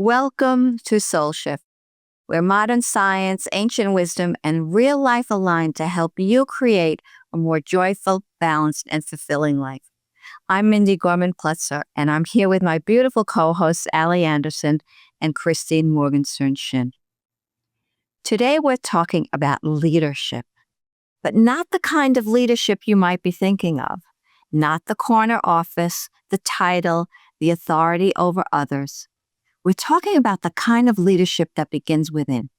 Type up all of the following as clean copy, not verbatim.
Welcome to Soul Shift, where modern science, ancient wisdom, and real life align to help you create a more joyful, balanced, and fulfilling life. I'm Mindy Gorman-Plutzer, and I'm here with my beautiful co-hosts, Ali Anderson and Christine Morgenstern Shin. Today, we're talking about leadership, but not the kind of leadership you might be thinking of, not the corner office, the title, the authority over others. We're talking about the kind of leadership that begins within,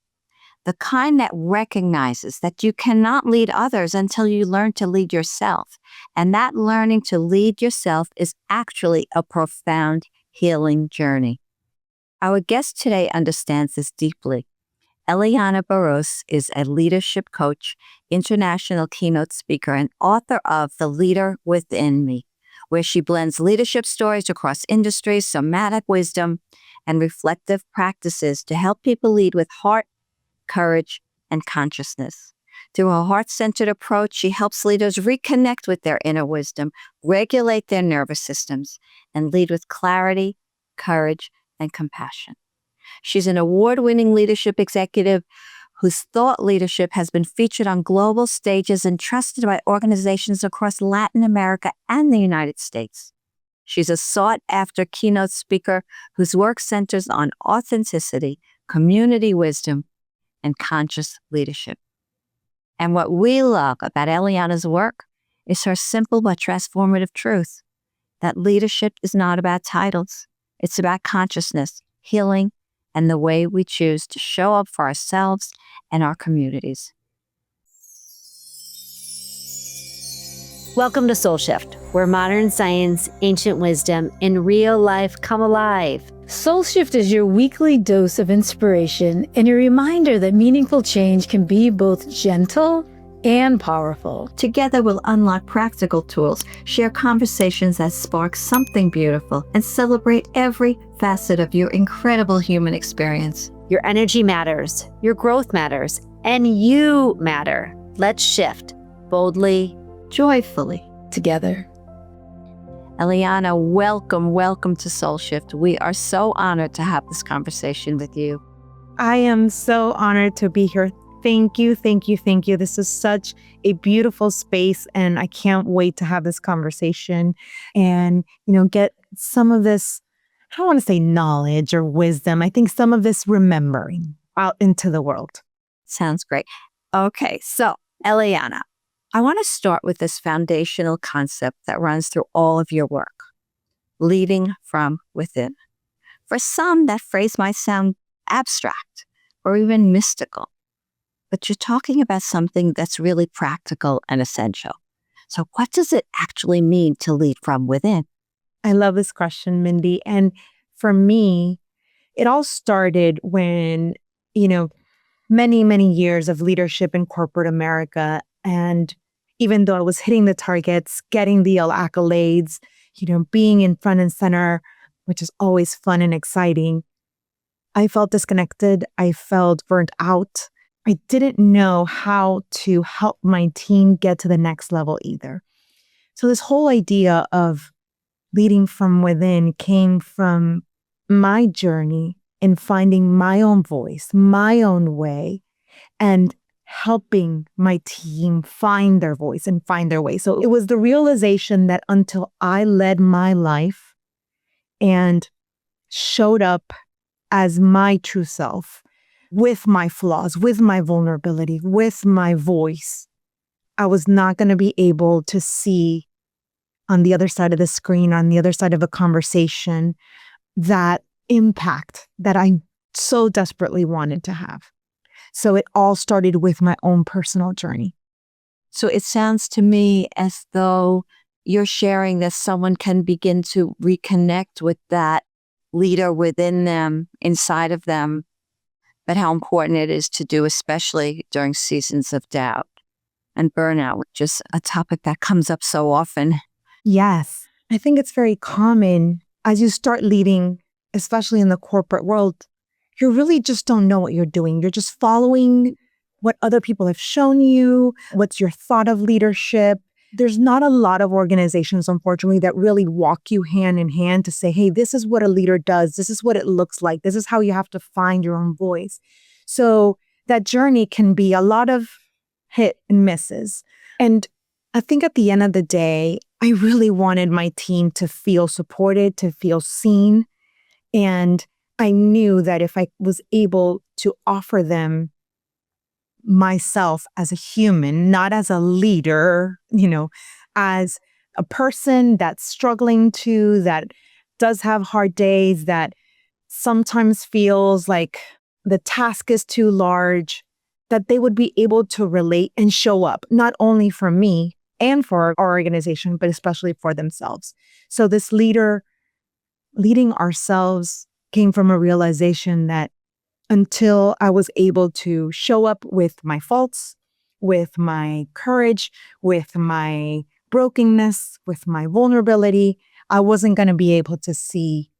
the kind that recognizes that you cannot lead others until you learn to lead yourself. And that learning to lead yourself is actually a profound healing journey. Our guest today understands this deeply. Eliana Barousse is a leadership coach, international keynote speaker, and author of The Leader Within Me, where she blends leadership stories across industries, somatic wisdom, and reflective practices to help people lead with heart, courage, and consciousness. Through her heart-centered approach, she helps leaders reconnect with their inner wisdom, regulate their nervous systems, and lead with clarity, courage, and compassion. She's an award-winning leadership executive whose thought leadership has been featured on global stages and trusted by organizations across Latin America and the United States. She's a sought-after keynote speaker whose work centers on authenticity, community wisdom, and conscious leadership. And what we love about Eliana's work is her simple but transformative truth that leadership is not about titles. It's about consciousness, healing, and the way we choose to show up for ourselves and our communities. Welcome to Soul Shift, where modern science, ancient wisdom, and real life come alive. Soul Shift is your weekly dose of inspiration and a reminder that meaningful change can be both gentle and powerful. Together, we'll unlock practical tools, share conversations that spark something beautiful, and celebrate every facet of your incredible human experience. Your energy matters, your growth matters, and you matter. Let's shift boldly, joyfully, together. Eliana, welcome to Soul Shift. We are so honored to have this conversation with you. I am so honored to be here. Thank you. This is such a beautiful space, and I can't wait to have this conversation and, get some of this, I don't want to say knowledge or wisdom. I think some of this remembering out into the world. Sounds great. Okay, so Eliana, I want to start with this foundational concept that runs through all of your work, leading from within. For some, that phrase might sound abstract or even mystical, but you're talking about something that's really practical and essential. So what does it actually mean to lead from within? I love this question, Mindy. And for me, it all started when, many years of leadership in corporate America. And even though I was hitting the targets, getting the accolades, being in front and center, which is always fun and exciting, I felt disconnected. I felt burnt out. I didn't know how to help my team get to the next level either. So this whole idea of leading from within came from my journey in finding my own voice, my own way, and helping my team find their voice and find their way. So it was the realization that until I led my life and showed up as my true self, with my flaws, with my vulnerability, with my voice, I was not going to be able to see on the other side of the screen, on the other side of a conversation, that impact that I so desperately wanted to have. So it all started with my own personal journey. So it sounds to me as though you're sharing that someone can begin to reconnect with that leader within them, inside of them, but how important it is to do, especially during seasons of doubt and burnout, which is a topic that comes up so often. Yes. I think it's very common as you start leading, especially in the corporate world, you really just don't know what you're doing. You're just following what other people have shown you, what's your thought of leadership. There's not a lot of organizations, unfortunately, that really walk you hand in hand to say, hey, this is what a leader does. This is what it looks like. This is how you have to find your own voice. So that journey can be a lot of hit and misses. And I think at the end of the day, I really wanted my team to feel supported, to feel seen. And I knew that if I was able to offer them myself as a human, not as a leader, as a person that's struggling too, that does have hard days, that sometimes feels like the task is too large, that they would be able to relate and show up, not only for me and for our organization, but especially for themselves. So this leading ourselves came from a realization that until I was able to show up with my faults, with my courage, with my brokenness, with my vulnerability, I wasn't going to be able to see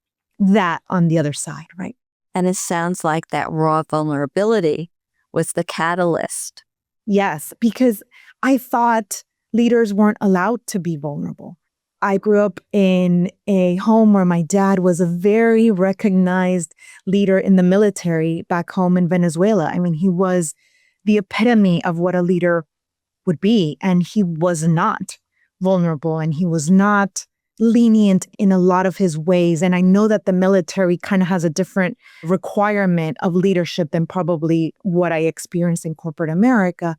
that on the other side, right? And it sounds like that raw vulnerability was the catalyst. Yes, because I thought leaders weren't allowed to be vulnerable. I grew up in a home where my dad was a very recognized leader in the military back home in Venezuela. I mean, he was the epitome of what a leader would be, and he was not vulnerable, and he was not lenient in a lot of his ways. And I know that the military kind of has a different requirement of leadership than probably what I experienced in corporate America.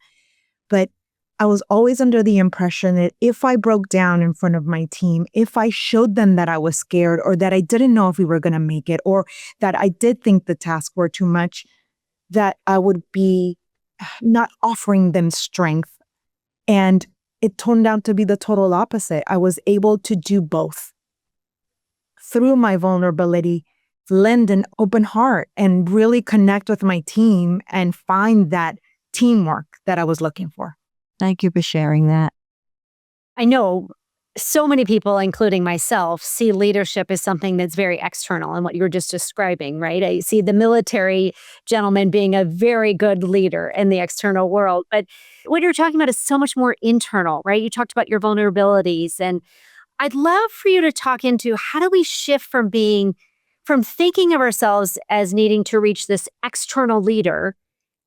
But I was always under the impression that if I broke down in front of my team, if I showed them that I was scared or that I didn't know if we were going to make it or that I did think the tasks were too much, that I would be not offering them strength. And it turned out to be the total opposite. I was able to do both. Through my vulnerability, lend an open heart and really connect with my team and find that teamwork that I was looking for. Thank you for sharing that. I know so many people, including myself, see leadership as something that's very external and what you were just describing, right? I see the military gentleman being a very good leader in the external world. But what you're talking about is so much more internal, right? You talked about your vulnerabilities. And I'd love for you to talk into how do we shift from thinking of ourselves as needing to reach this external leader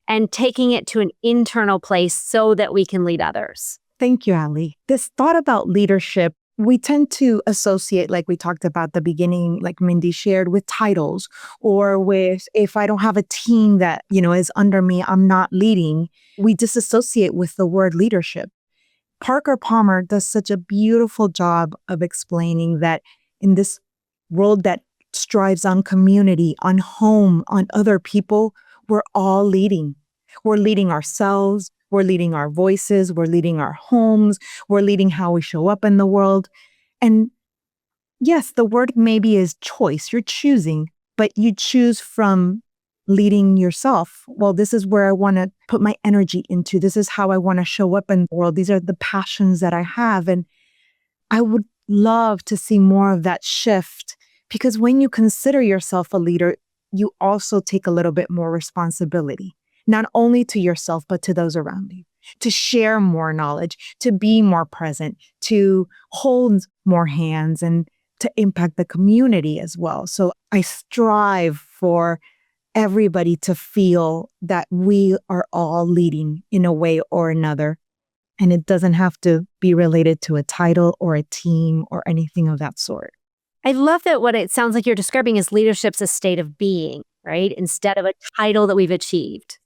and taking it to an internal place so that we can lead others. Thank you, Ali. This thought about leadership, we tend to associate, like we talked about at the beginning, like Mindy shared, with titles or with, if I don't have a team that, is under me, I'm not leading. We disassociate with the word leadership. Parker Palmer does such a beautiful job of explaining that in this world that strives on community, on home, on other people, we're all leading. We're leading ourselves. We're leading our voices. We're leading our homes. We're leading how we show up in the world. And yes, the word maybe is choice. You're choosing, but you choose from leading yourself. Well, this is where I want to put my energy into. This is how I want to show up in the world. These are the passions that I have. And I would love to see more of that shift because when you consider yourself a leader, you also take a little bit more responsibility, not only to yourself, but to those around you, to share more knowledge, to be more present, to hold more hands, and to impact the community as well. So I strive for everybody to feel that we are all leading in a way or another. And it doesn't have to be related to a title or a team or anything of that sort. I love that what it sounds like you're describing is leadership's a state of being, right? Instead of a title that we've achieved.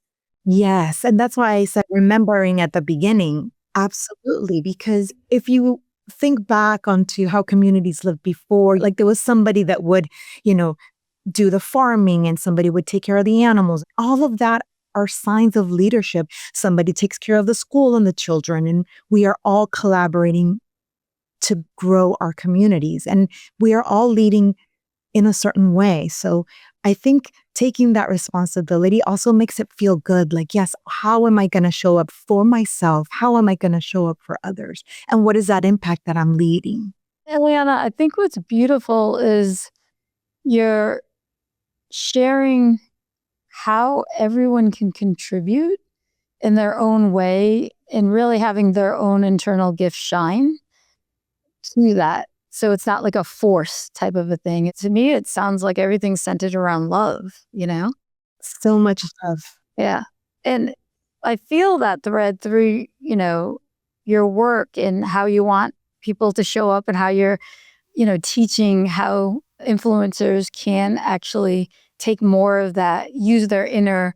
Yes. And that's why I said remembering at the beginning, absolutely. Because if you think back onto how communities lived before, like there was somebody that would, do the farming and somebody would take care of the animals. All of that are signs of leadership. Somebody takes care of the school and the children, and we are all collaborating to grow our communities. And we are all leading in a certain way. So I think taking that responsibility also makes it feel good. Like, yes, how am I going to show up for myself? How am I going to show up for others? And what is that impact that I'm leading? Eliana, I think what's beautiful is you're sharing how everyone can contribute in their own way and really having their own internal gift shine to that. So it's not like a force type of a thing. To me, it sounds like everything's centered around love, So much love. Yeah. And I feel that thread through, your work and how you want people to show up and how you're, teaching how influencers can actually take more of that, use their inner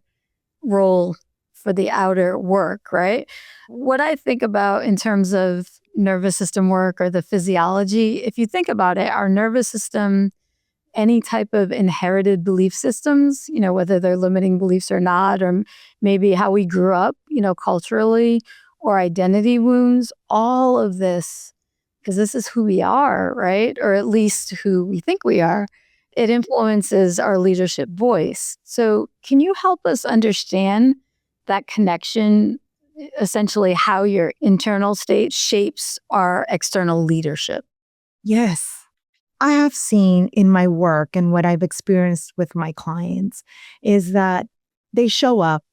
role for the outer work, right? What I think about in terms of nervous system work or the physiology, if you think about it, our nervous system, any type of inherited belief systems, whether they're limiting beliefs or not, or maybe how we grew up, culturally, or identity wounds, all of this, because this is who we are, right? Or at least who we think we are. It influences our leadership voice. So can you help us understand that connection, essentially how your internal state shapes our external leadership? Yes. I have seen in my work and what I've experienced with my clients is that they show up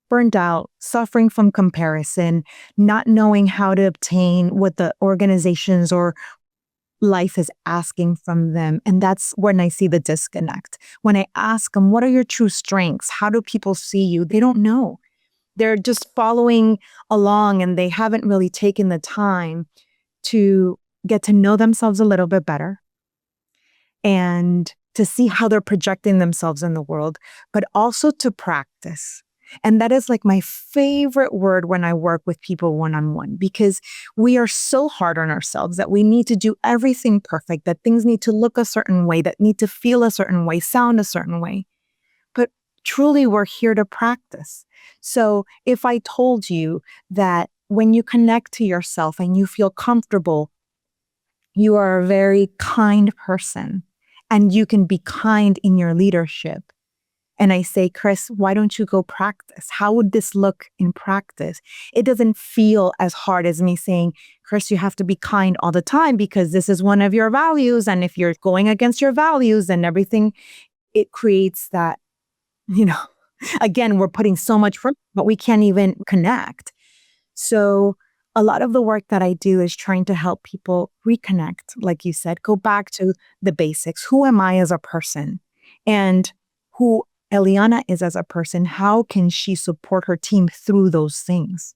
burned out, suffering from comparison, not knowing how to obtain what the organizations or life is asking from them. And that's when I see the disconnect. When I ask them, what are your true strengths? How do people see you? They don't know. They're just following along and they haven't really taken the time to get to know themselves a little bit better and to see how they're projecting themselves in the world, but also to practice. And that is like my favorite word when I work with people one-on-one, because we are so hard on ourselves that we need to do everything perfect, that things need to look a certain way, that need to feel a certain way, sound a certain way. But truly, we're here to practice. So if I told you that when you connect to yourself and you feel comfortable, you are a very kind person and you can be kind in your leadership. And I say, Chris, why don't you go practice? How would this look in practice? It doesn't feel as hard as me saying, Chris, you have to be kind all the time because this is one of your values. And if you're going against your values and everything, it creates that, again, we're putting so much work, but we can't even connect. So a lot of the work that I do is trying to help people reconnect, like you said, go back to the basics. Who am I as a person? And who Eliana is as a person, how can she support her team through those things?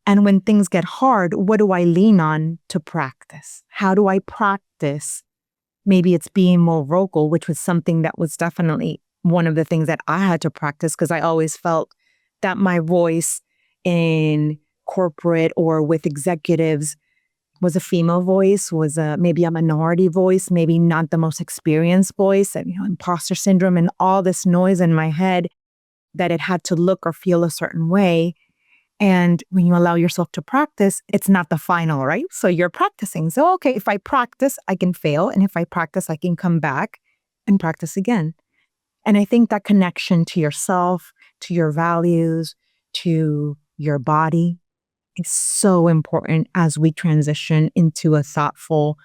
And when things get hard, what do I lean on to practice? How do I practice? Maybe it's being more vocal, which was something that was definitely one of the things that I had to practice because I always felt that my voice in corporate or with executives was a female voice, was maybe a minority voice, maybe not the most experienced voice, and imposter syndrome and all this noise in my head that it had to look or feel a certain way. And when you allow yourself to practice, it's not the final, right? So you're practicing. So, okay, if I practice, I can fail. And if I practice, I can come back and practice again. And I think that connection to yourself, to your values, to your body, is so important as we transition into a thoughtful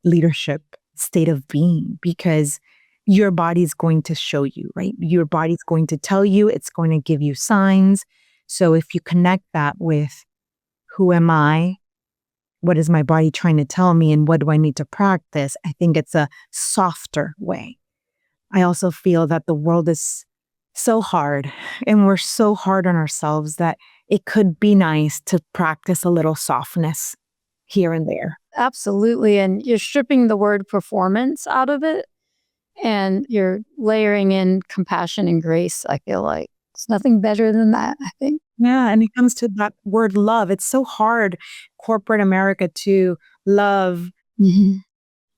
leadership state of being, because your body's going to show you, right? Your body's going to tell you, it's going to give you signs. So if you connect that with who am I? What is my body trying to tell me? And what do I need to practice? I think it's a softer way. I also feel that the world is so hard and we're so hard on ourselves that it could be nice to practice a little softness here and there. Absolutely. And you're stripping the word performance out of it and you're layering in compassion and grace. I feel like it's nothing better than that, I think. Yeah. And it comes to that word love. It's so hard, corporate America, to love.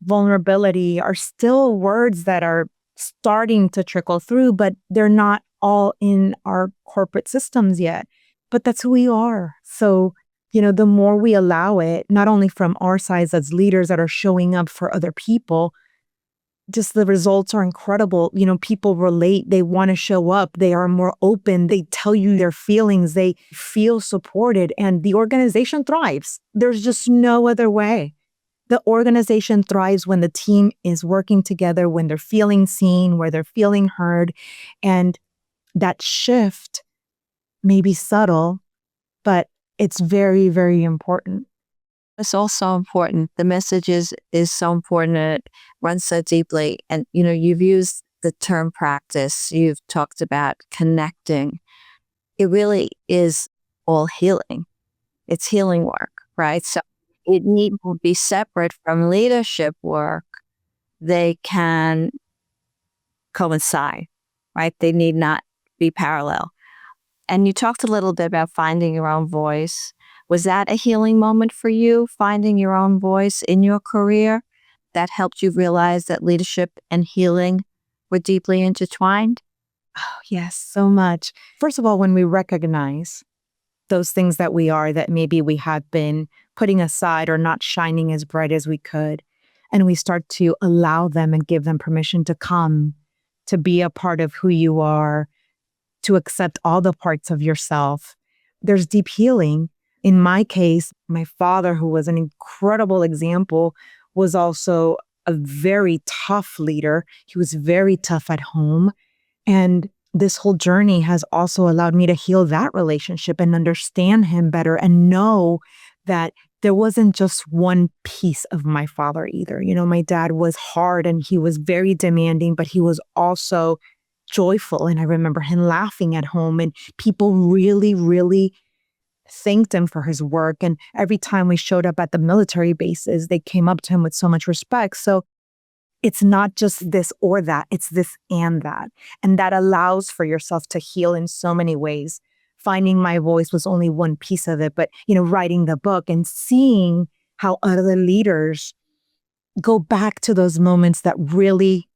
Vulnerability are still words that are starting to trickle through, but they're not all in our corporate systems yet. But that's who we are. So, the more we allow it, not only from our sides as leaders that are showing up for other people, just the results are incredible. People relate, they want to show up, they are more open, they tell you their feelings, they feel supported, and the organization thrives. There's just no other way. The organization thrives when the team is working together, when they're feeling seen, where they're feeling heard. And that shift maybe subtle, but it's very, very important. It's also important. The message is so important and it runs so deeply. And, you've used the term practice. You've talked about connecting. It really is all healing. It's healing work, right? So it need to be separate from leadership work. They can coincide, right? They need not be parallel. And you talked a little bit about finding your own voice. Was that a healing moment for you, finding your own voice in your career that helped you realize that leadership and healing were deeply intertwined? Oh, yes, so much. First of all, when we recognize those things that we are that maybe we have been putting aside or not shining as bright as we could, and we start to allow them and give them permission to come, to be a part of who you are, to accept all the parts of yourself, there's deep healing. In my case, my father, who was an incredible example, was also a very tough leader. He was very tough at home. And this whole journey has also allowed me to heal that relationship and understand him better and know that there wasn't just one piece of my father either. My dad was hard and he was very demanding, but he was also joyful. And I remember him laughing at home and people really, really thanked him for his work. And every time we showed up at the military bases, they came up to him with so much respect. So it's not just this or that, it's this and that. And that allows for yourself to heal in so many ways. Finding my voice was only one piece of it, but, writing the book and seeing how other leaders go back to those moments that really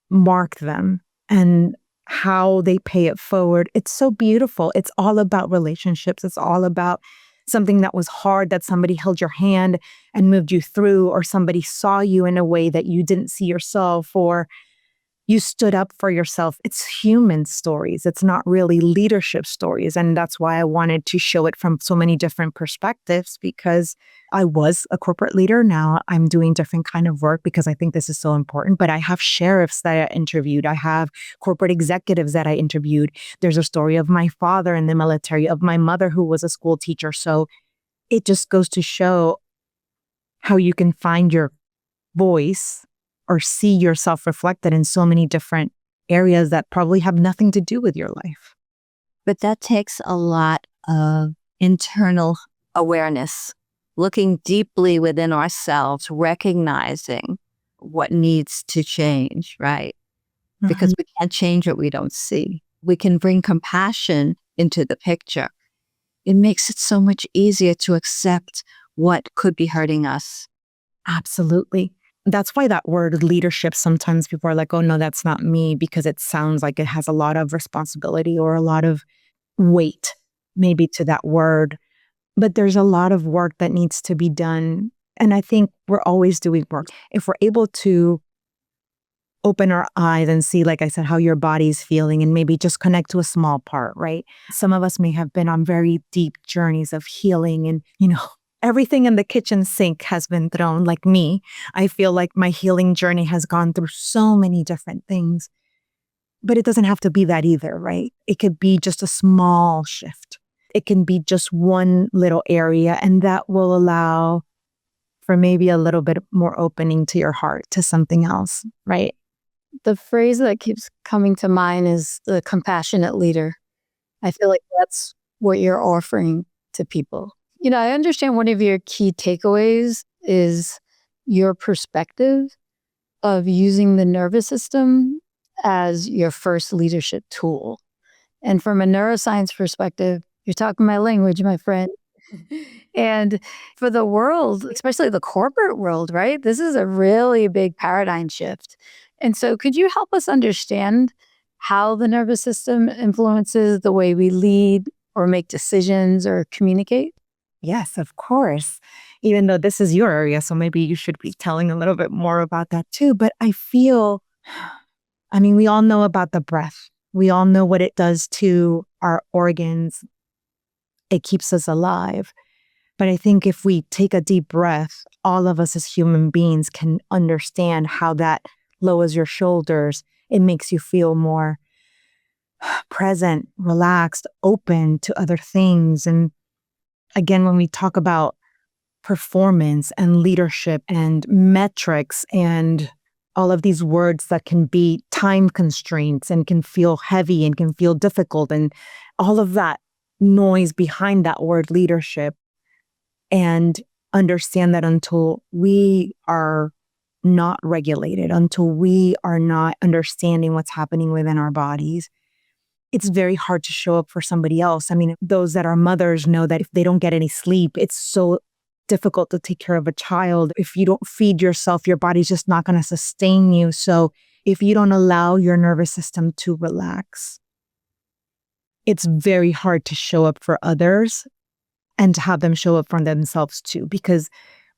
mark them and how they pay it forward. It's so beautiful. It's all about relationships. It's all about something that was hard, that somebody held your hand and moved you through, or somebody saw you in a way that you didn't see yourself, or you stood up for yourself. It's human stories. It's not really leadership stories. And that's why I wanted to show it from so many different perspectives, because I was a corporate leader. Now I'm doing different kind of work because I think this is so important. But I have sheriffs that I interviewed. I have corporate executives that I interviewed. There's a story of my father in the military, of my mother who was a school teacher. So it just goes to show how you can find your voice or see yourself reflected in so many different areas that probably have nothing to do with your life. But that takes a lot of internal awareness, looking deeply within ourselves, recognizing what needs to change, right? Because we can't change what we don't see. We can bring compassion into the picture. It makes it so much easier to accept what could be hurting us. Absolutely. That's why that word leadership, sometimes people are like, oh, no, that's not me, because it sounds like it has a lot of responsibility or a lot of weight maybe to that word. But there's a lot of work that needs to be done. And I think we're always doing work. If we're able to open our eyes and see, like I said, how your body's feeling and maybe just connect to a small part, right? Some of us may have been on very deep journeys of healing and, everything in the kitchen sink has been thrown. Like me, I feel like my healing journey has gone through so many different things. But it doesn't have to be that either, right? It could be just a small shift. It can be just one little area, and that will allow for maybe a little bit more opening to your heart to something else, right? The phrase that keeps coming to mind is the compassionate leader. I feel like that's what you're offering to people. I understand one of your key takeaways is your perspective of using the nervous system as your first leadership tool. And from a neuroscience perspective, you're talking my language, my friend. And for the world, especially the corporate world, right? This is a really big paradigm shift. And so could you help us understand how the nervous system influences the way we lead or make decisions or communicate? Yes, of course. Even though this is your area, so maybe you should be telling a little bit more about that too. But I feel, we all know about the breath. We all know what it does to our organs. It keeps us alive. But I think if we take a deep breath, all of us as human beings can understand how that lowers your shoulders. It makes you feel more present, relaxed, open to other things. And again, when we talk about performance and leadership and metrics and all of these words that can be time constraints and can feel heavy and can feel difficult and all of that noise behind that word leadership, and understand that until we are not regulated, until we are not understanding what's happening within our bodies, it's very hard to show up for somebody else. I mean, those that are mothers know that if they don't get any sleep, it's so difficult to take care of a child. If you don't feed yourself, your body's just not going to sustain you. So if you don't allow your nervous system to relax, it's very hard to show up for others and to have them show up for themselves too, because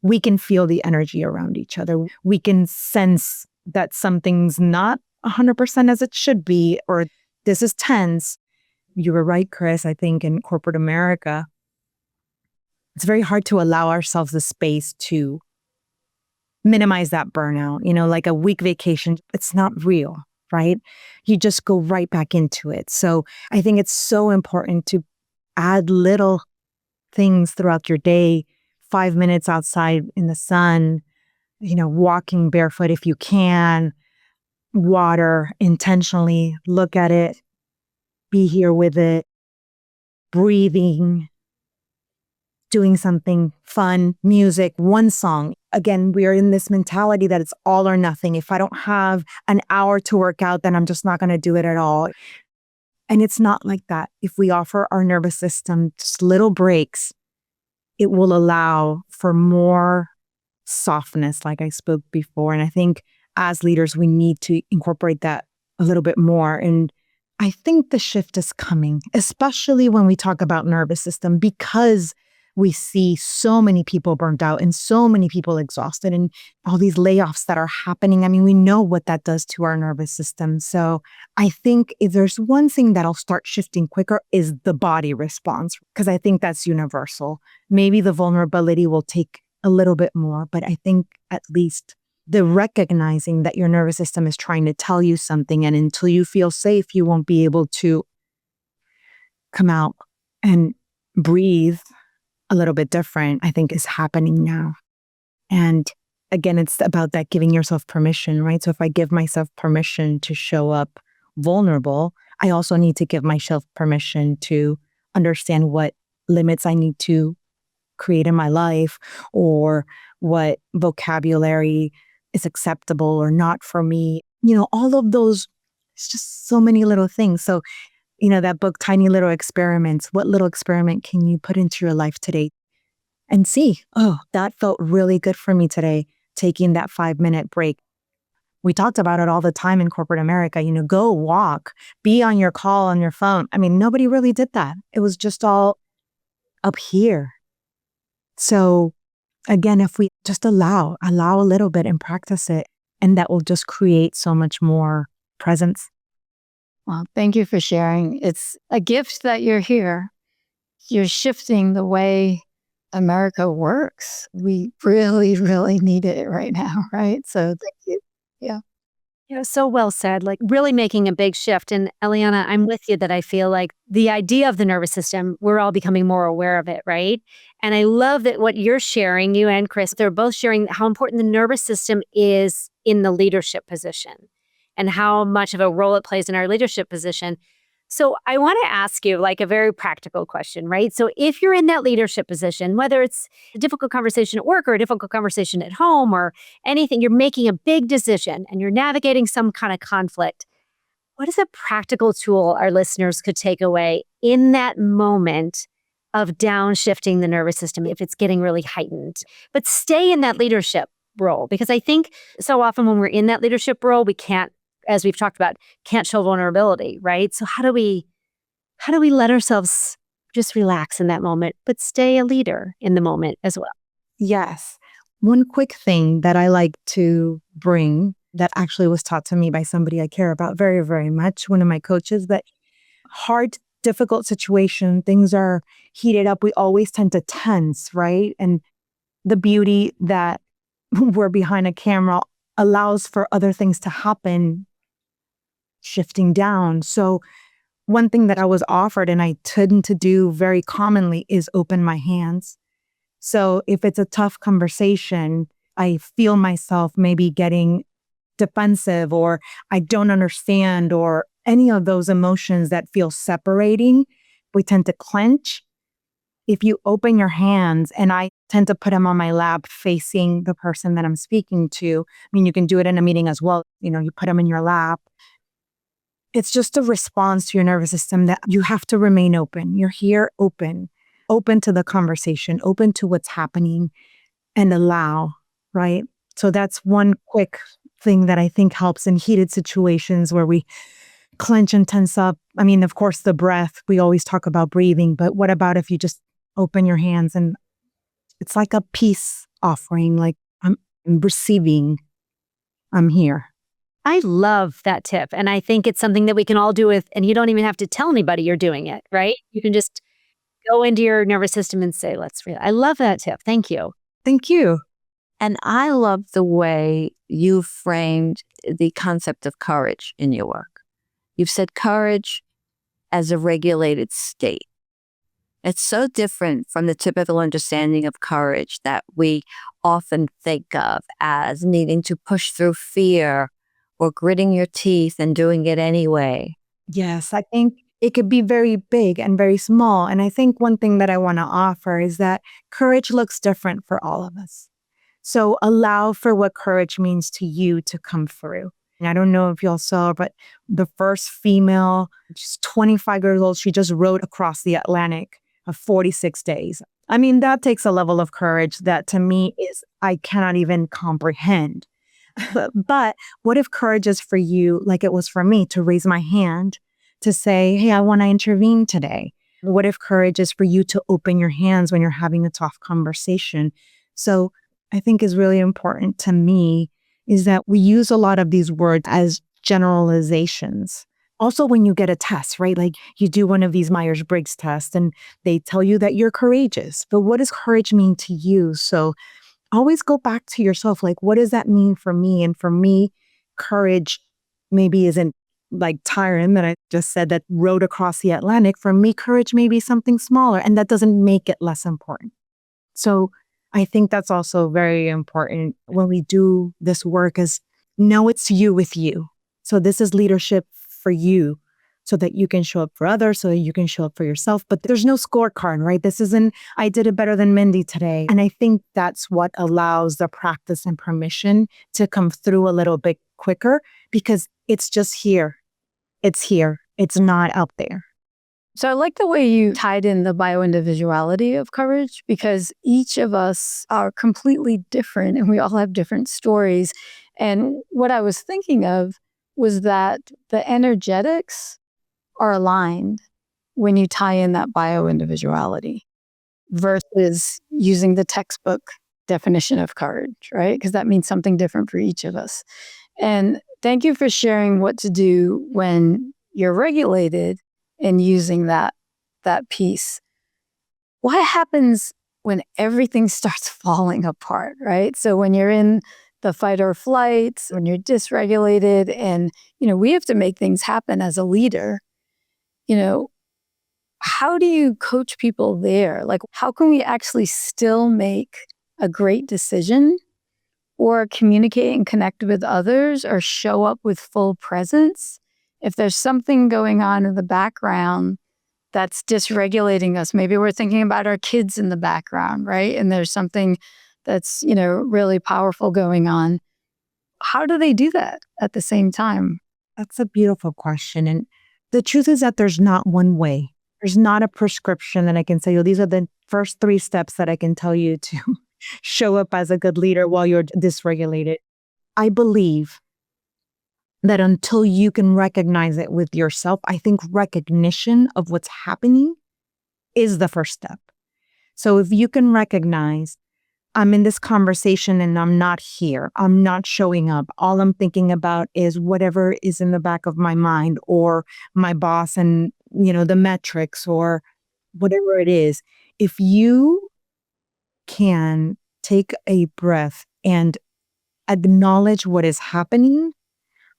we can feel the energy around each other. We can sense that something's not 100% as it should be, or this is tense. You were right, Chris. I think in corporate America, it's very hard to allow ourselves the space to minimize that burnout. Like a week vacation, it's not real, right? You just go right back into it. So I think it's so important to add little things throughout your day, 5 minutes outside in the sun, walking barefoot if you can, water intentionally, look at it, be here with it, breathing, doing something fun, music, one song. Again, we are in this mentality that it's all or nothing. If I don't have an hour to work out, then I'm just not going to do it at all. And it's not like that. If we offer our nervous system just little breaks, it will allow for more softness, like I spoke before. And I think as leaders, we need to incorporate that a little bit more. And I think the shift is coming, especially when we talk about nervous system, because we see so many people burned out and so many people exhausted and all these layoffs that are happening. I mean, we know what that does to our nervous system. So I think if there's one thing that'll start shifting quicker is the body response, because I think that's universal. Maybe the vulnerability will take a little bit more, but I think at least the recognizing that your nervous system is trying to tell you something, and until you feel safe, you won't be able to come out and breathe a little bit different, I think is happening now. And again, it's about that giving yourself permission, right? So if I give myself permission to show up vulnerable, I also need to give myself permission to understand what limits I need to create in my life, or what vocabulary is acceptable or not for me. All of those, it's just so many little things. So that book, Tiny Little Experiments, what little experiment can you put into your life today and see, oh, that felt really good for me today, taking that 5-minute break. We talked about it all the time in corporate America, go walk, be on your call on your phone. I mean, nobody really did that. It was just all up here. So again, if we just allow a little bit and practice it, and that will just create so much more presence. Well, thank you for sharing. It's a gift that you're here. You're shifting the way America works. We really, really need it right now, right? So thank you. Yeah. So well said, like really making a big shift. And Eliana, I'm with you that I feel like the idea of the nervous system, we're all becoming more aware of it, right? And I love that what you're sharing, you and Chris, they're both sharing how important the nervous system is in the leadership position and how much of a role it plays in our leadership position. So I want to ask you like a very practical question, right? So if you're in that leadership position, whether it's a difficult conversation at work or a difficult conversation at home or anything, you're making a big decision and you're navigating some kind of conflict. What is a practical tool our listeners could take away in that moment of downshifting the nervous system if it's getting really heightened, but stay in that leadership role? Because I think so often when we're in that leadership role, we can't, as we've talked about, can't show vulnerability, right? So how do we let ourselves just relax in that moment, but stay a leader in the moment as well? Yes. One quick thing that I like to bring that actually was taught to me by somebody I care about very, very much, one of my coaches, that hard, difficult situation, things are heated up, we always tend to tense, right? And the beauty that we're behind a camera allows for other things to happen, shifting down. So one thing that I was offered and I tend to do very commonly is open my hands. So if it's a tough conversation, I feel myself maybe getting defensive or I don't understand or any of those emotions that feel separating, we tend to clench. If you open your hands, and I tend to put them on my lap facing the person that I'm speaking to. I mean, you can do it in a meeting as well. You put them in your lap. It's just a response to your nervous system that you have to remain open. You're here open to the conversation, open to what's happening and allow, right? So that's one quick thing that I think helps in heated situations where we clench and tense up. I mean, of course, the breath, we always talk about breathing, but what about if you just open your hands and it's like a peace offering, like I'm receiving, I'm here. I love that tip. And I think it's something that we can all do with, and you don't even have to tell anybody you're doing it, right? You can just go into your nervous system and say, I love that tip. Thank you. Thank you. And I love the way you framed the concept of courage in your work. You've said courage as a regulated state. It's so different from the typical understanding of courage that we often think of as needing to push through fear or gritting your teeth and doing it anyway. Yes, I think it could be very big and very small. And I think one thing that I want to offer is that courage looks different for all of us. So allow for what courage means to you to come through. And I don't know if y'all saw, but the first female, she's 25 years old, she just rode across the Atlantic of 46 days. I mean, that takes a level of courage that to me I cannot even comprehend. But what if courage is for you, like it was for me, to raise my hand, to say, hey, I want to intervene today? What if courage is for you to open your hands when you're having a tough conversation? So I think is really important to me is that we use a lot of these words as generalizations. Also, when you get a test, right? Like you do one of these Myers-Briggs tests and they tell you that you're courageous. But what does courage mean to you? So always go back to yourself. Like, what does that mean for me? And for me, courage maybe isn't like Tyron that I just said that rode across the Atlantic. For me, courage may be something smaller, and that doesn't make it less important. So I think that's also very important when we do this work is know it's you with you. So this is leadership for you so that you can show up for others, so that you can show up for yourself. But there's no scorecard, right? This isn't, I did it better than Mindy today. And I think that's what allows the practice and permission to come through a little bit quicker because it's just here. It's here. It's not out there. So I like the way you tied in the bioindividuality of courage because each of us are completely different and we all have different stories. And what I was thinking of was that the energetics are aligned when you tie in that bioindividuality versus using the textbook definition of courage, right? Because that means something different for each of us. And thank you for sharing what to do when you're regulated and using that piece. What happens when everything starts falling apart, right? So when you're in the fight or flight, when you're dysregulated and, we have to make things happen as a leader, how do you coach people there? Like, how can we actually still make a great decision or communicate and connect with others or show up with full presence if there's something going on in the background that's dysregulating us? Maybe we're thinking about our kids in the background, right? And there's something that's, really powerful going on. How do they do that at the same time? That's a beautiful question. And the truth is that there's not one way. There's not a prescription that I can say, these are the first 3 steps that I can tell you to show up as a good leader while you're dysregulated. I believe that until you can recognize it with yourself, I think recognition of what's happening is the first step. So if you can recognize, I'm in this conversation and I'm not here, I'm not showing up, all I'm thinking about is whatever is in the back of my mind or my boss and, the metrics or whatever it is. If you can take a breath and acknowledge what is happening,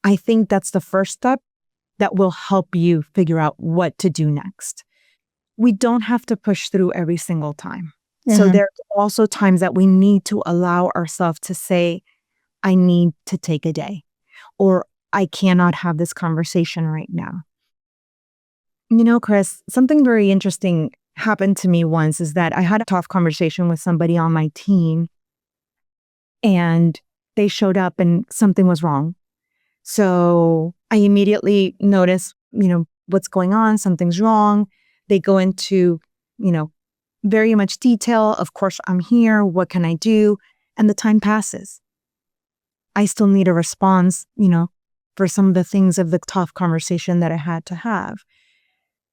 I think that's the first step that will help you figure out what to do next. We don't have to push through every single time. So there's also times that we need to allow ourselves to say, I need to take a day, or I cannot have this conversation right now. You know, Chris, something very interesting happened to me once is that I had a tough conversation with somebody on my team, and they showed up and something was wrong. So I immediately noticed, what's going on, something's wrong. They go into, very much detail. Of course, I'm here. What can I do? And the time passes. I still need a response, for some of the things of the tough conversation that I had to have.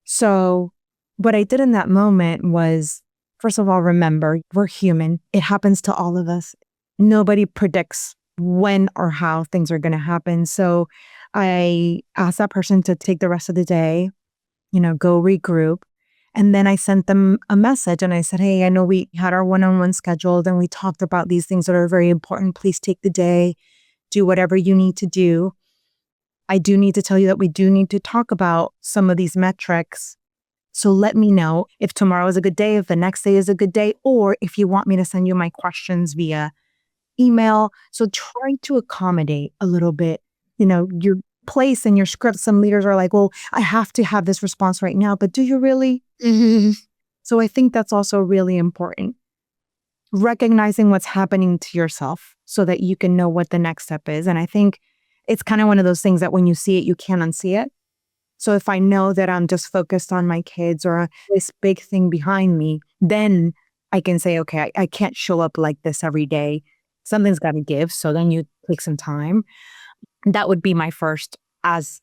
So what I did in that moment was, first of all, remember, we're human. It happens to all of us. Nobody predicts when or how things are going to happen. So I asked that person to take the rest of the day, go regroup. And then I sent them a message and I said, hey, I know we had our one-on-one scheduled and we talked about these things that are very important. Please take the day, do whatever you need to do. I do need to tell you that we do need to talk about some of these metrics. So let me know if tomorrow is a good day, if the next day is a good day, or if you want me to send you my questions via email. So try to accommodate a little bit, your place and your script. Some leaders are like, well, I have to have this response right now, but do you really? So I think that's also really important. Recognizing what's happening to yourself so that you can know what the next step is. And I think it's kind of one of those things that when you see it, you can't unsee it. So if I know that I'm just focused on my kids or this big thing behind me, then I can say, okay, I can't show up like this every day. Something's got to give. So then you take some time. That would be my first as,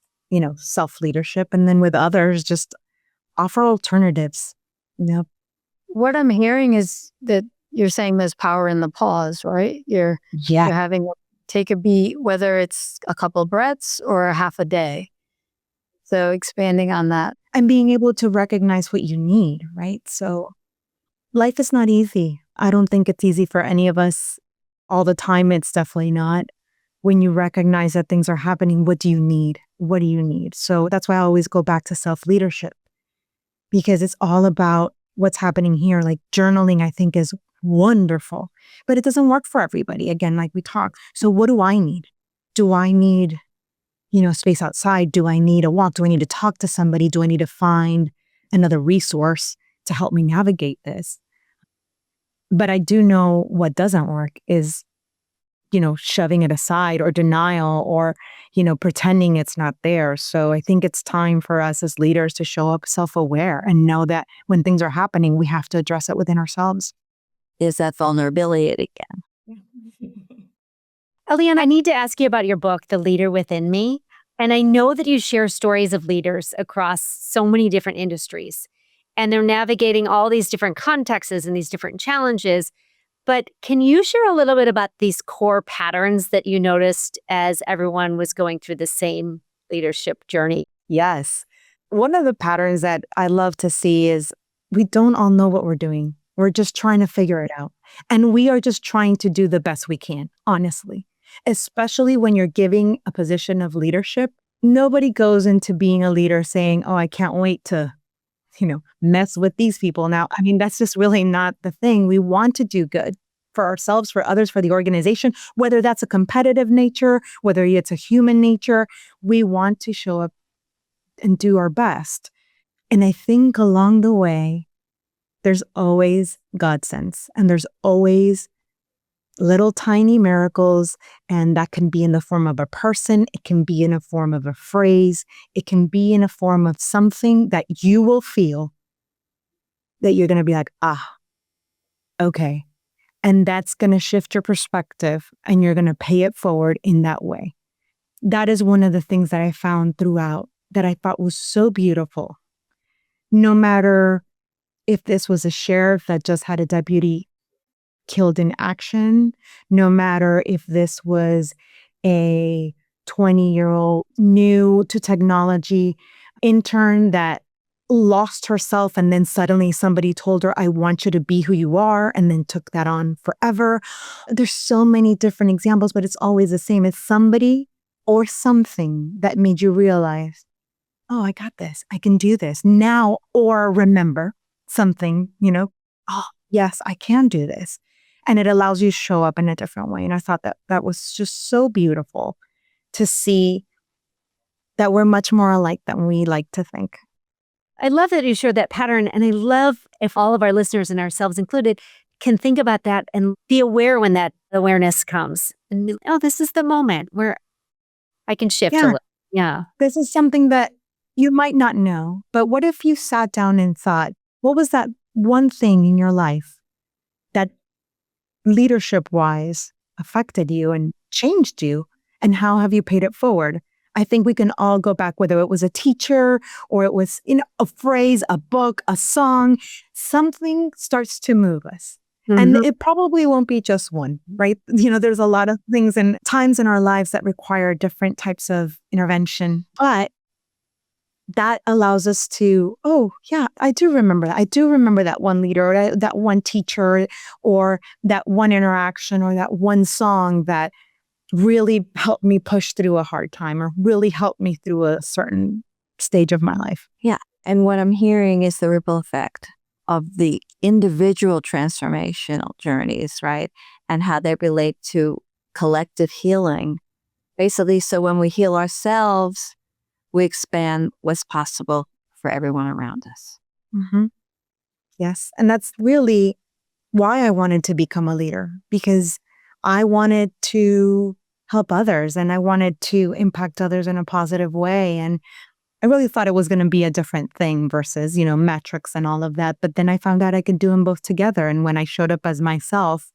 self-leadership. And then with others, just offer alternatives. What I'm hearing is that you're saying there's power in the pause, right? You're having to take a beat, whether it's a couple breaths or a half a day. So expanding on that. And being able to recognize what you need, right? So life is not easy. I don't think it's easy for any of us all the time. It's definitely not. When you recognize that things are happening, what do you need? What do you need? So that's why I always go back to self-leadership, because it's all about what's happening here. Like journaling, I think, is wonderful, but it doesn't work for everybody. Again, like we talked. So what do I need? Do I need, space outside? Do I need a walk? Do I need to talk to somebody? Do I need to find another resource to help me navigate this? But I do know what doesn't work is, shoving it aside or denial or, pretending it's not there. So I think it's time for us as leaders to show up self-aware and know that when things are happening, we have to address it within ourselves. Is that vulnerability again? Eliana, I need to ask you about your book, The Leader Within Me. And I know that you share stories of leaders across so many different industries, and they're navigating all these different contexts and these different challenges. But can you share a little bit about these core patterns that you noticed as everyone was going through the same leadership journey? Yes. One of the patterns that I love to see is we don't all know what we're doing. We're just trying to figure it out. And we are just trying to do the best we can, honestly. Especially when you're giving a position of leadership. Nobody goes into being a leader saying, oh, I can't wait to mess with these people. Now, that's just really not the thing. We want to do good for ourselves, for others, for the organization, whether that's a competitive nature, whether it's a human nature. We want to show up and do our best. And I think along the way, there's always God sense and there's always little tiny miracles, and that can be in the form of a person, it can be in a form of a phrase, it can be in a form of something that you will feel that you're going to be like, okay. And that's going to shift your perspective and you're going to pay it forward in that way. That is one of the things that I found throughout that I thought was so beautiful. No matter if this was a sheriff that just had a deputy killed in action, no matter if this was a 20-year-old new to technology intern that lost herself and then suddenly somebody told her, I want you to be who you are, and then took that on forever. There's so many different examples, but it's always the same. It's somebody or something that made you realize oh, I got this. I can do this now, or remember something, oh, yes, I can do this. And it allows you to show up in a different way. And I thought that was just so beautiful to see that we're much more alike than we like to think. I love that you shared that pattern. And I love if all of our listeners and ourselves included can think about that and be aware when that awareness comes. And oh, this is the moment where I can shift a Yeah. little. Yeah. This is something that you might not know, but what if you sat down and thought, what was that one thing in your life that leadership-wise affected you and changed you, and how have you paid it forward? I think we can all go back, whether it was a teacher or it was a phrase, a book, a song, something starts to move us. And it probably won't be just one, right? There's a lot of things and times in our lives that require different types of intervention, but that allows us to, oh, yeah, I do remember that. I do remember that one leader or that one teacher or that one interaction or that one song that really helped me push through a hard time or really helped me through a certain stage of my life. Yeah. And what I'm hearing is the ripple effect of the individual transformational journeys, right? And how they relate to collective healing. Basically, so when we heal ourselves, we expand what's possible for everyone around us. Mm-hmm. Yes. And that's really why I wanted to become a leader, because I wanted to help others and I wanted to impact others in a positive way. And I really thought it was going to be a different thing versus, metrics and all of that. But then I found out I could do them both together. And when I showed up as myself,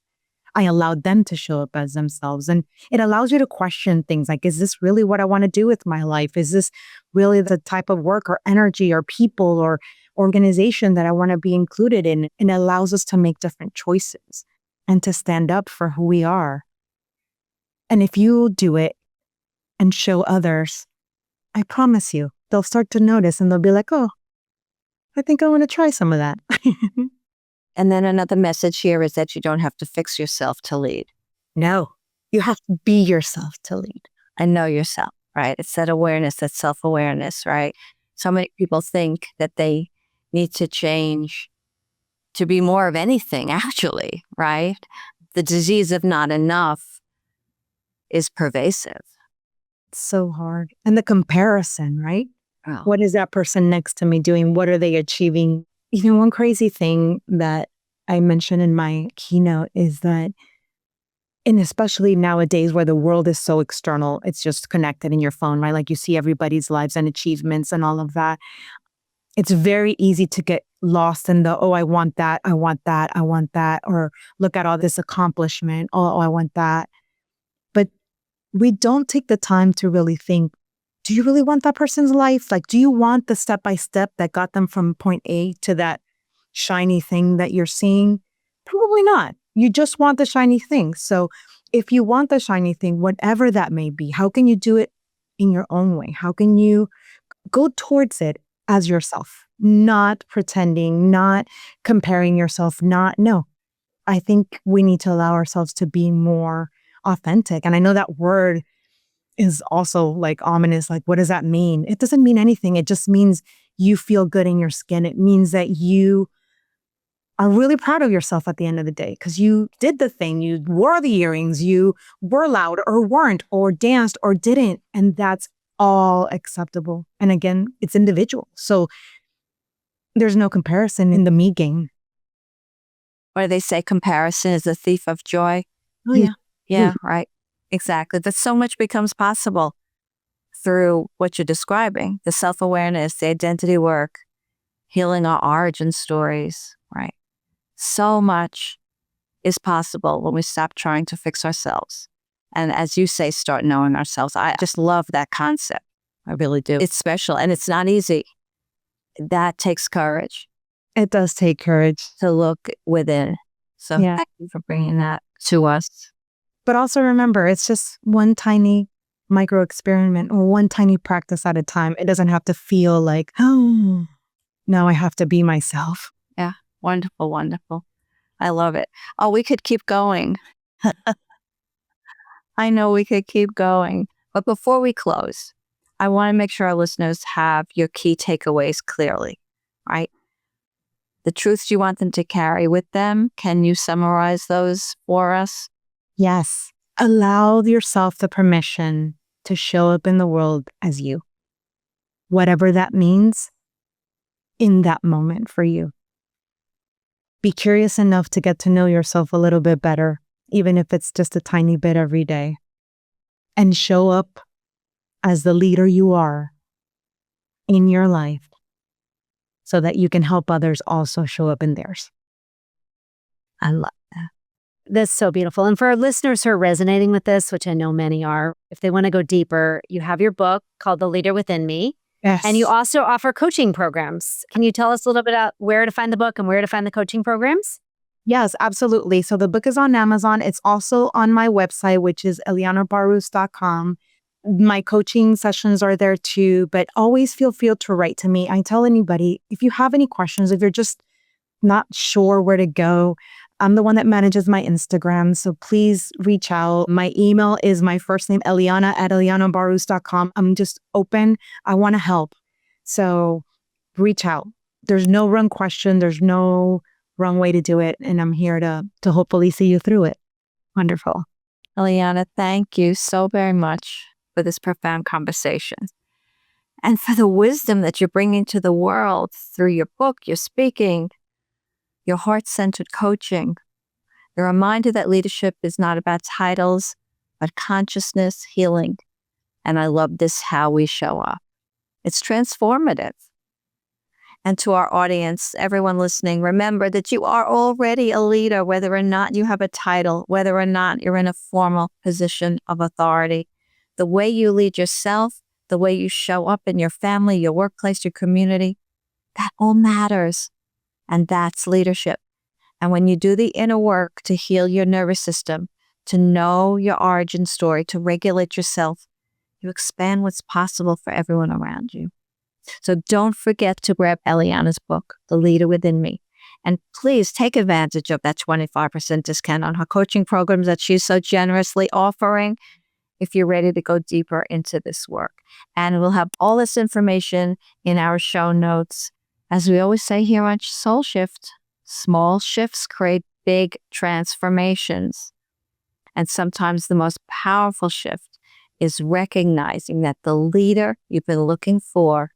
I allowed them to show up as themselves. And it allows you to question things like, is this really what I want to do with my life? Is this really the type of work or energy or people or organization that I want to be included in? And it allows us to make different choices and to stand up for who we are. And if you do it and show others, I promise you, they'll start to notice and they'll be like, oh, I think I want to try some of that. And then another message here is that you don't have to fix yourself to lead. No, you have to be yourself to lead. And know yourself, right? It's that awareness, that self-awareness, right? So many people think that they need to change to be more of anything, actually, right? The disease of not enough is pervasive. It's so hard. And the comparison, right? Oh. What is that person next to me doing? What are they achieving? One crazy thing that I mentioned in my keynote is that, and especially nowadays where the world is so external, it's just connected in your phone, right? Like you see everybody's lives and achievements and all of that. It's very easy to get lost in the, oh, I want that, I want that, I want that, or look at all this accomplishment, oh, I want that. But we don't take the time to really think, do you really want that person's life? Like, do you want the step-by-step that got them from point A to that shiny thing that you're seeing? Probably not. You just want the shiny thing. So if you want the shiny thing, whatever that may be, how can you do it in your own way? How can you go towards it as yourself, not pretending, not comparing yourself, no. I think we need to allow ourselves to be more authentic. And I know that word is also like ominous. Like, what does that mean? It doesn't mean anything. It just means you feel good in your skin. It means that you are really proud of yourself at the end of the day because you did the thing. You wore the earrings. You were loud or weren't or danced or didn't. And that's all acceptable. And again, it's individual. So there's no comparison in the me game. Or they say comparison is the thief of joy. Oh, yeah. Yeah, right. Exactly. But so much becomes possible through what you're describing, the self-awareness, the identity work, healing our origin stories, right? So much is possible when we stop trying to fix ourselves. And as you say, start knowing ourselves. I just love that concept. I really do. It's special and it's not easy. That takes courage. It does take courage to look within. So thank you for bringing that to us. But also remember, it's just one tiny micro experiment or one tiny practice at a time. It doesn't have to feel like, oh, now I have to be myself. Yeah. Wonderful, wonderful. I love it. Oh, we could keep going. I know we could keep going. But before we close, I want to make sure our listeners have your key takeaways clearly, right? The truths you want them to carry with them. Can you summarize those for us? Yes. Allow yourself the permission to show up in the world as you, whatever that means in that moment for you. Be curious enough to get to know yourself a little bit better, even if it's just a tiny bit every day. And show up as the leader you are in your life so that you can help others also show up in theirs. I love that. That's so beautiful. And for our listeners who are resonating with this, which I know many are, if they want to go deeper, you have your book called The Leader Within Me. Yes. And you also offer coaching programs. Can you tell us a little bit about where to find the book and where to find the coaching programs? Yes, absolutely. So the book is on Amazon. It's also on my website, which is elianabarousse.com. My coaching sessions are there too, but always feel free to write to me. I tell anybody, if you have any questions, if you're just not sure where to go, I'm the one that manages my Instagram. So please reach out. My email is my first name, Eliana at elianabarousse.com. I'm just open. I want to help. So reach out. There's no wrong question. There's no wrong way to do it. And I'm here to hopefully see you through it. Wonderful. Eliana, thank you so very much for this profound conversation and for the wisdom that you're bringing to the world through your book, your speaking, your heart-centered coaching. The reminder that leadership is not about titles, but consciousness, healing. And I love this, how we show up. It's transformative. And to our audience, everyone listening, remember that you are already a leader, whether or not you have a title, whether or not you're in a formal position of authority. The way you lead yourself, the way you show up in your family, your workplace, your community, that all matters. And that's leadership. And when you do the inner work to heal your nervous system, to know your origin story, to regulate yourself, you expand what's possible for everyone around you. So don't forget to grab Eliana's book, The Leader Within Me. And please take advantage of that 25% discount on her coaching programs that she's so generously offering if you're ready to go deeper into this work. And we'll have all this information in our show notes. As we always say here on Soul Shift, small shifts create big transformations. And sometimes the most powerful shift is recognizing that the leader you've been looking for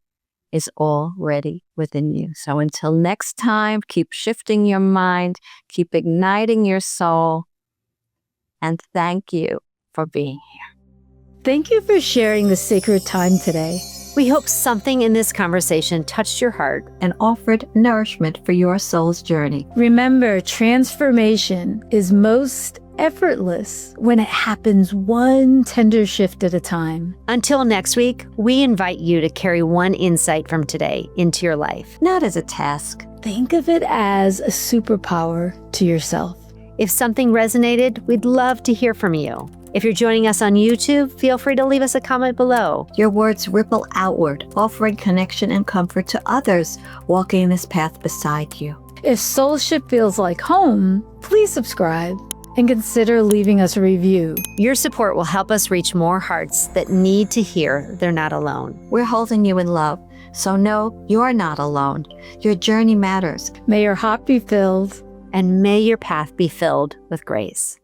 is already within you. So until next time, keep shifting your mind, keep igniting your soul, and thank you for being here. Thank you for sharing the sacred time today. We hope something in this conversation touched your heart And offered nourishment for your soul's journey. Remember, transformation is most effortless when it happens one tender shift at a time. Until next week, we invite you to carry one insight from today into your life. Not as a task. Think of it as a superpower to yourself. If something resonated, we'd love to hear from you. If you're joining us on YouTube, feel free to leave us a comment below. Your words ripple outward, offering connection and comfort to others walking this path beside you. If Soul Shift feels like home, please subscribe and consider leaving us a review. Your support will help us reach more hearts that need to hear they're not alone. We're holding you in love, so know you're not alone. Your journey matters. May your heart be filled. And may your path be filled with grace.